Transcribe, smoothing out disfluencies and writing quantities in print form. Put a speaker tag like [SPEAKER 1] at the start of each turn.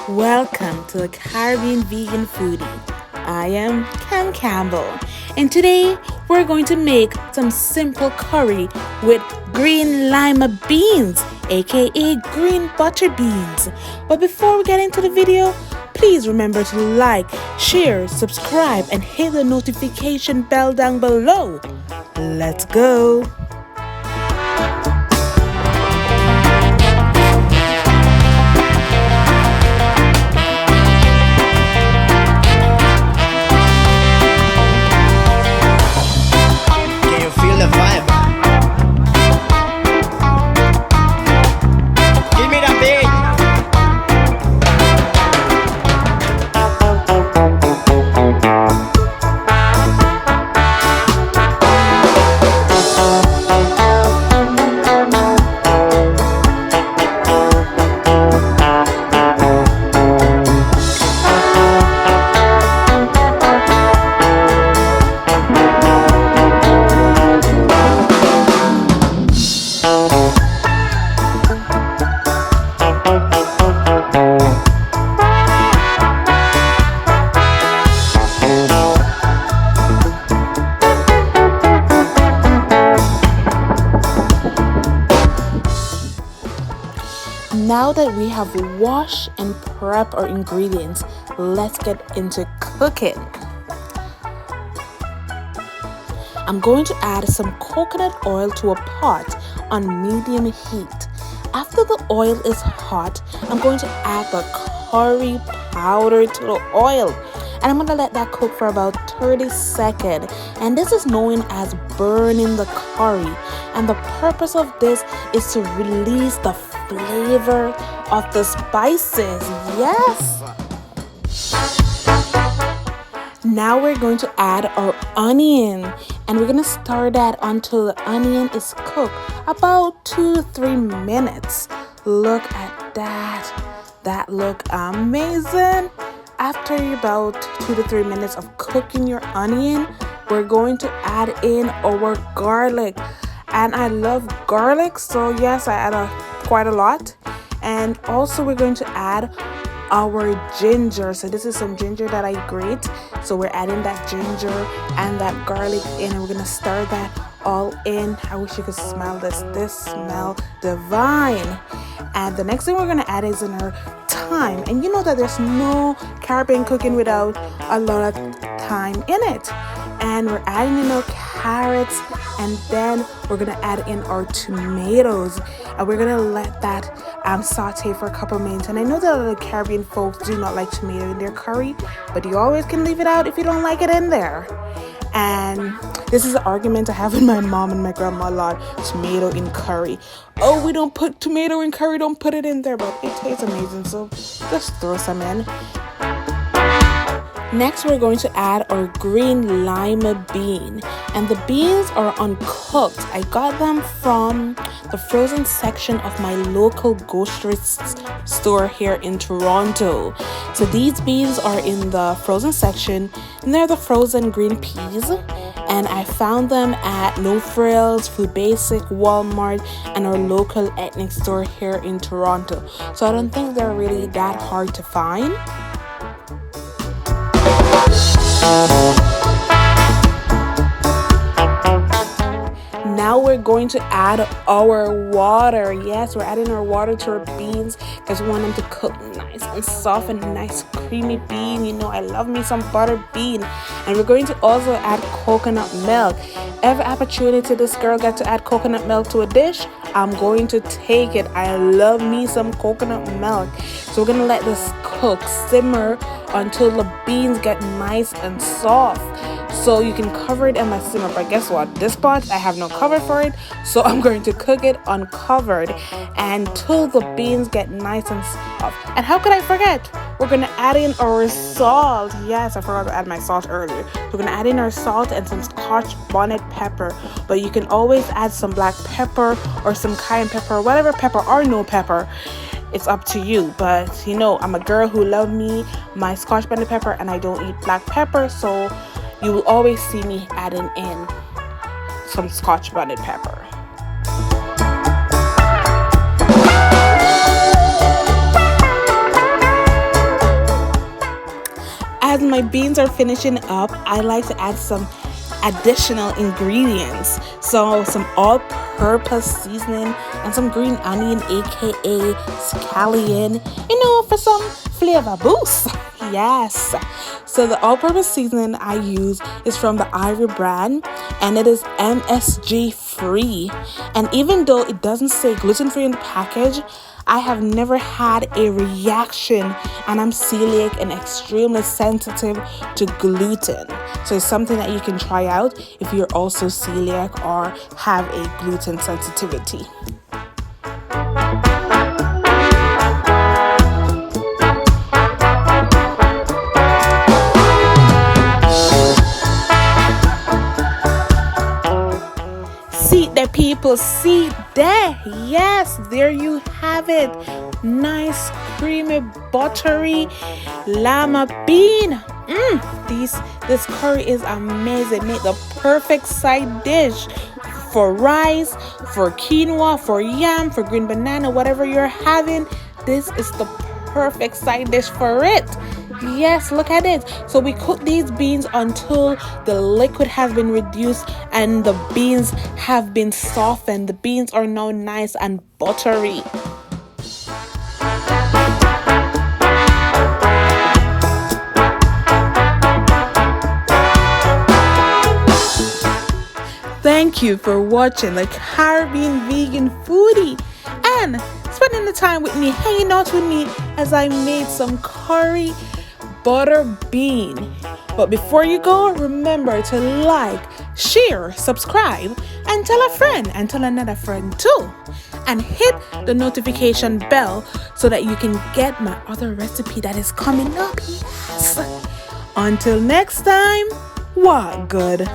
[SPEAKER 1] Welcome to the Caribbean Vegan Foodie. I am Cam Campbell, and today we're going to make some simple curry with green lima beans, aka green butter beans. But before we get into the video, please remember to like, share, subscribe, and hit the notification bell down below. Let's go!
[SPEAKER 2] Can you feel the vibe? Give me that beat.
[SPEAKER 1] Now that we have washed and prepped our ingredients, let's get into cooking. I'm going to add some coconut oil to a pot on medium heat. After the oil is hot, I'm going to add the curry powder to the oil. And I'm going to let that cook for about 30 seconds. And this is known as burning the curry. And the purpose of this is to release the flavor of the spices. Yes! Now we're going to add our onion. And we're going to stir that until the onion is cooked. About 2 to 3 minutes. Look at that. That look amazing. After about 2 to 3 minutes of cooking your onion, we're going to add in our garlic. And I love garlic, so yes, I add quite a lot. And also we're going to add our ginger. So this is some ginger that I grate. So we're adding that ginger and that garlic in, and we're going to stir that all in. I wish you could smell this. This smells divine. And the next thing we're going to add is in our thyme. And you know that there's no Caribbean cooking without a lot of thyme in it. And we're adding in our carrots, and then we're going to add in our tomatoes, and we're going to let that saute for a couple minutes. And I know that a lot of Caribbean folks do not like tomato in their curry, but you always can leave it out if you don't like it in there. And this is an argument I have with my mom and my grandma a lot. Tomato in curry. Oh, we don't put tomato in curry, don't put it in there, but it tastes amazing, so just throw some in. Next, we're going to add our green lima bean, and the beans are uncooked. I got them from the frozen section of my local grocery store here in Toronto. So these beans are in the frozen section, and they're the frozen green peas. And I found them at No Frills, Food Basic, Walmart, and our local ethnic store here in Toronto. So I don't think they're really that hard to find. Now we're going to add our water. Yes, we're adding our water to our beans because we want them to cook nice and soft and nice creamy bean. You know, I love me some butter bean. And we're going to also add coconut milk. Every opportunity this girl got to add coconut milk to a dish, I'm going to take it. I love me some coconut milk. So we're going to let this cook, simmer until the beans get nice and soft. So you can cover it in my simmer, but guess what? This pot, I have no cover for it, so I'm going to cook it uncovered until the beans get nice and soft. And how could I forget? We're going to add in our salt. Yes, I forgot to add my salt earlier. We're going to add in our salt and some Scotch bonnet pepper, but you can always add some black pepper or some cayenne pepper, whatever pepper or no pepper. It's up to you, but you know, I'm a girl who loves me my Scotch bonnet pepper, and I don't eat black pepper, so you will always see me adding in some Scotch bonnet pepper. as my beans are finishing up, I like to add some additional ingredients. So some all-purpose seasoning and some green onion, aka scallion, for some flavor boost. Yes. So the all-purpose seasoning I use is from the Ivory brand, and it is MSG free. And even though it doesn't say gluten-free in the package, I have never had a reaction, and I'm celiac and extremely sensitive to gluten. So it's something that you can try out if you're also celiac or have a gluten sensitivity. See the people, see there. Yes, there you have it. Nice, creamy, buttery llama bean. This curry is amazing. Make the perfect side dish for rice, for quinoa, for yam, for green banana, whatever you're having. This is the perfect side dish for it. Yes, look at it. So we cook these beans until the liquid has been reduced and the beans have been softened. The beans are now nice and buttery. Thank you for watching the Caribbean Vegan Foodie and spending the time with me, hanging out with me as I made some curry butter bean. But before you go, remember to like, share, subscribe, and tell a friend and tell another friend too. And hit the notification bell so that you can get my other recipe that is coming up. Yes. Until next time, what good?